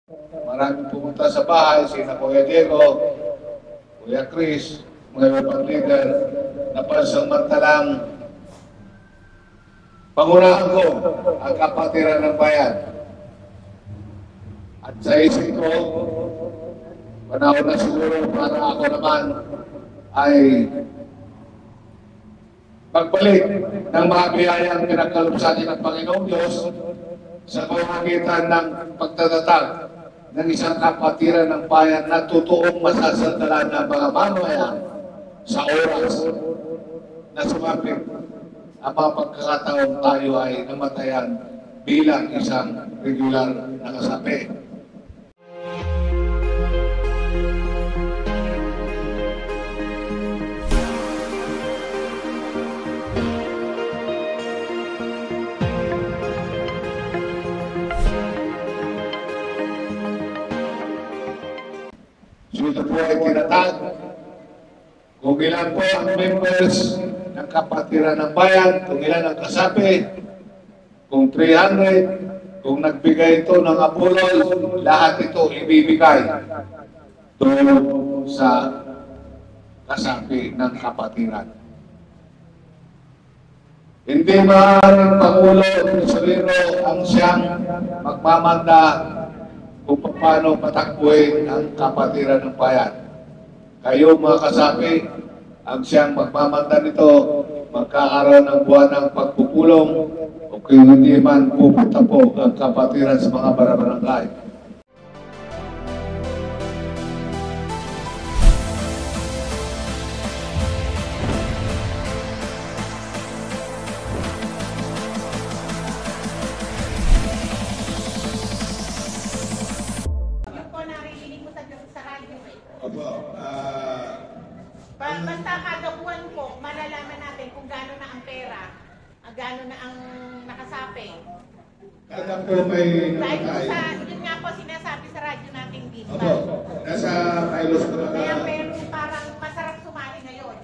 Maraming pumunta sa bahay, sina Kuya Diego, Kuya Chris, mga ibang leader, na pansamantalang pangunahan ko ang kapatiran ng bayan. At sa isip ko, panahon na siguro para ako naman ay pagbalik ng mga biyayang pinagkaloob sa atin ng Panginoong Diyos sa pamamagitan ng pagtatatag ng isang kapatiran ng bayan na totoong masasandalan ng mga mamayan sa oras na sumapit ang mga pagkakataong tayo ay namatayan bilang isang regular na kasapi. Ito po ay tinatag kung ilan po ang members ng kapatiran ng bayan, kung ilan ang kasapi, kung 300, kung nagbigay ito ng abuloy, lahat ito ibibigay doon sa kasapi ng kapatiran. Hindi maaaring Pangulo o Tesorero ang siyang magmamanda kung paano patakbuhin ang kapatiran ng bayan. Kayo mga kasapi, ang siyang magmamanda nito, magkakaroon ng buwan ng pagpupulong o kung hindi man pupunta po ang kapatiran sa mga barangay. Basta kada buwan po, malalaman natin kung gaano na ang pera, gaano na ang nakasapi. Kada po may dahil po sa, yun nga po sinasabi sa radyo natin dito. Opo, nasa Kailos po na. Kaya pero parang masarap sumali ngayon.